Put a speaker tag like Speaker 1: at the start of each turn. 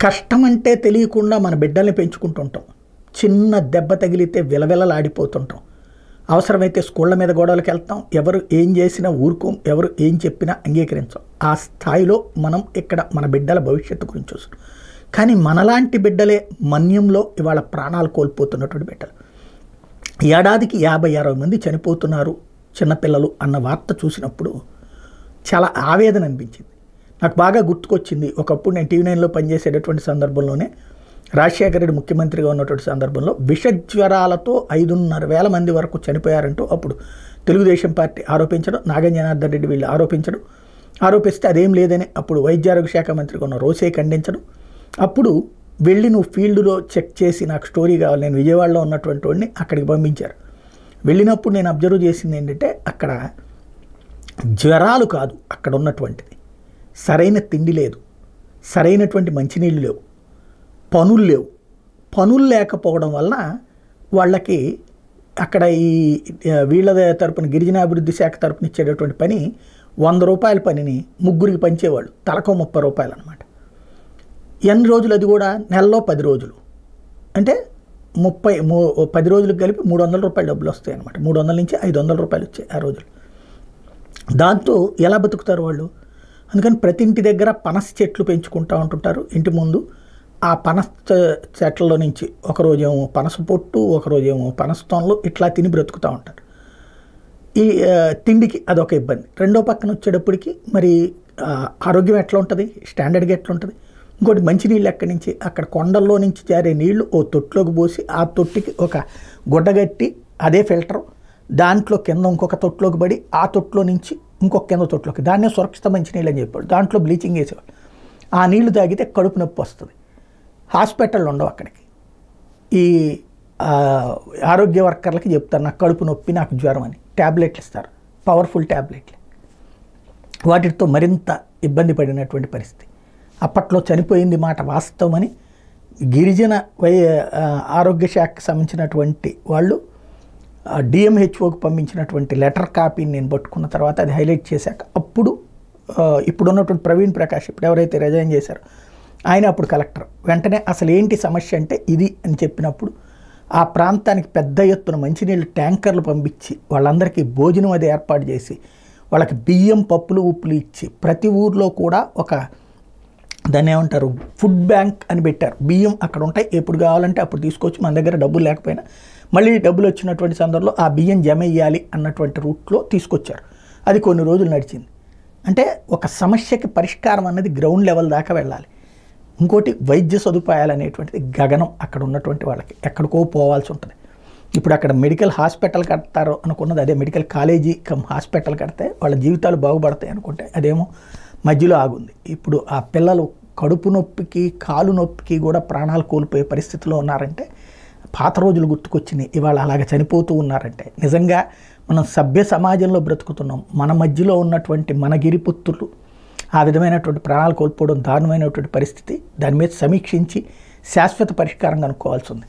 Speaker 1: కష్టం అంటే తెలియకుండా మన బిడ్డల్ని పెంచుకుంటుంటాం. చిన్న దెబ్బ తగిలితే విలవిలలాడిపోతుంటాం. అవసరమైతే స్కూళ్ళ మీద గొడవలకు వెళ్తాం. ఎవరు ఏం చేసినా ఊరుకోం, ఎవరు ఏం చెప్పినా అంగీకరించాం. ఆ స్థాయిలో మనం ఇక్కడ మన బిడ్డల భవిష్యత్తు గురించి చూస్తాం. కానీ మనలాంటి బిడ్డలే మన్యంలో ఇవాళ ప్రాణాలు కోల్పోతున్నటువంటి బిడ్డలు. ఏడాదికి 50-60 మంది చనిపోతున్నారు చిన్నపిల్లలు అన్న వార్త చూసినప్పుడు చాలా ఆవేదన అనిపించింది. నాకు బాగా గుర్తుకొచ్చింది, ఒకప్పుడు నేను TV9లో పనిచేసేటటువంటి సందర్భంలోనే రాజశేఖర రెడ్డి ముఖ్యమంత్రిగా ఉన్నటువంటి సందర్భంలో విషజ్వరాలతో 5,500 మంది వరకు చనిపోయారంటూ అప్పుడు తెలుగుదేశం పార్టీ ఆరోపించడం, నాగం జనార్దన్ రెడ్డి వీళ్ళు ఆరోపిస్తే అదేం లేదని అప్పుడు వైద్య ఆరోగ్య శాఖ మంత్రిగా ఉన్న రోసే ఖండించడం. అప్పుడు వెళ్ళి నువ్వు ఫీల్డ్లో చెక్ చేసి నాకు స్టోరీ కావాలి, నేను విజయవాడలో ఉన్నటువంటి వాడిని అక్కడికి పంపించారు. వెళ్ళినప్పుడు నేను అబ్జర్వ్ చేసింది ఏంటంటే అక్కడ జ్వరాలు కాదు అక్కడ ఉన్నటువంటిది, సరైన తిండి లేదు, సరైనటువంటి మంచినీళ్ళు లేవు, పనులు లేవు. పనులు లేకపోవడం వలన వాళ్ళకి అక్కడ ఈ వీళ్ళ తరపున గిరిజనాభివృద్ధి శాఖ తరపున ఇచ్చేటటువంటి పని 100 రూపాయల పనిని ముగ్గురికి పంచేవాళ్ళు, తలకో 30 రూపాయలు అనమాట. ఎన్ని రోజులు? అది కూడా నెలలో 10 రోజులు అంటే 10 రోజులకు కలిపి 300 రూపాయలు డబ్బులు వస్తాయి అనమాట. 300 నుంచి 500 రూపాయలు వచ్చాయి ఆ రోజులు. దాంతో ఎలా బతుకుతారు వాళ్ళు? అందుకని ప్రతి ఇంటి దగ్గర పనస చెట్లు పెంచుకుంటూ ఉంటుంటారు ఇంటి ముందు. ఆ పనస చెట్లలో నుంచి ఒకరోజేమో పనస పొట్టు, ఒకరోజేమో పనస తొనలు ఇట్లా తిని బ్రతుకుతూ ఉంటారు. ఈ తిండికి అదొక ఇబ్బంది. రెండో పక్కన వచ్చేటప్పటికి మరి ఆరోగ్యం ఎట్లా ఉంటుంది, స్టాండర్డ్గా ఎట్లా ఉంటుంది? ఇంకోటి మంచినీళ్ళు ఎక్కడి నుంచి, అక్కడ కొండల్లో నుంచి జారే నీళ్లు ఓ తొట్టులోకి పోసి ఆ తొట్టికి ఒక గుడ్డ కట్టి అదే ఫిల్టరు, దాంట్లో కింద ఇంకొక తొట్టులోకి పడి ఆ తొట్టులో నుంచి ఇంకొక కింద తొట్టులోకి, దాన్నే సురక్షిత మంచినీళ్ళు అని చెప్పాడు. దాంట్లో బ్లీచింగ్ వేసేవాడు. ఆ నీళ్లు తాగితే కడుపు నొప్పి వస్తుంది. హాస్పిటల్ ఉండవు అక్కడికి. ఈ ఆరోగ్య వర్కర్లకి చెప్తారు నాకు కడుపు నొప్పి, నాకు జ్వరం అని ట్యాబ్లెట్లు ఇస్తారు, పవర్ఫుల్ ట్యాబ్లెట్లు. వాటితో మరింత ఇబ్బంది పడినటువంటి పరిస్థితి. అప్పట్లో చనిపోయింది మాట వాస్తవమని గిరిజన ఆరోగ్య శాఖకు సంబంధించినటువంటి వాళ్ళు DMHOకి పంపించినటువంటి లెటర్ కాపీని నేను పట్టుకున్న తర్వాత అది హైలైట్ చేశాక అప్పుడు ఇప్పుడున్నటువంటి ప్రవీణ్ ప్రకాష్ ఇప్పుడు ఎవరైతే రిజైన్ చేశారో ఆయన అప్పుడు కలెక్టర్ వెంటనే అసలు ఏంటి సమస్య అంటే ఇది అని చెప్పినప్పుడు ఆ ప్రాంతానికి పెద్ద ఎత్తున మంచినీళ్ళు ట్యాంకర్లు పంపించి వాళ్ళందరికీ భోజనం అది ఏర్పాటు చేసి వాళ్ళకి బియ్యం, పప్పులు, ఉప్పులు ఇచ్చి ప్రతి ఊర్లో కూడా ఒక దాన్ని ఏమంటారు ఫుడ్ బ్యాంక్ అని పెట్టారు. బియ్యం అక్కడ ఉంటాయి, ఎప్పుడు కావాలంటే అప్పుడు తీసుకొచ్చి మన దగ్గర డబ్బులు లేకపోయినా మళ్ళీ డబ్బులు వచ్చినటువంటి సందర్భంలో ఆ బియ్యం జమ వేయాలి అన్నటువంటి రూట్లో తీసుకొచ్చారు. అది కొన్ని రోజులు నడిచింది. అంటే ఒక సమస్యకి పరిష్కారం అన్నది గ్రౌండ్ లెవెల్ దాకా వెళ్ళాలి. ఇంకోటి వైద్య సదుపాయాలు అనేటువంటిది గగనం అక్కడ ఉన్నటువంటి వాళ్ళకి, ఎక్కడికో పోవాల్సి ఉంటుంది. ఇప్పుడు అక్కడ మెడికల్ హాస్పిటల్ కడతారు అనుకున్నది అదే మెడికల్ కాలేజీ కమ్ హాస్పిటల్ కడితే వాళ్ళ జీవితాలు బాగుపడతాయి అనుకుంటే అదేమో మధ్యలో ఆగుంది. ఇప్పుడు ఆ పిల్లలు కడుపు నొప్పికి, కాలు నొప్పికి కూడా ప్రాణాలు కోల్పోయే పరిస్థితిలో ఉన్నారంటే పాత రోజులు గుర్తుకొచ్చినాయి. ఇవాళ అలాగ చనిపోతూ ఉన్నారంటే నిజంగా మనం సభ్య సమాజంలో బ్రతుకుతున్నాం. మన మధ్యలో ఉన్నటువంటి మన గిరిపుత్రులు ఆ విధమైనటువంటి ప్రాణాలు కోల్పోవడం దారుణమైనటువంటి పరిస్థితి. దాని మీద సమీక్షించి శాశ్వత పరిష్కారం కనుక్కోవాల్సి ఉంది.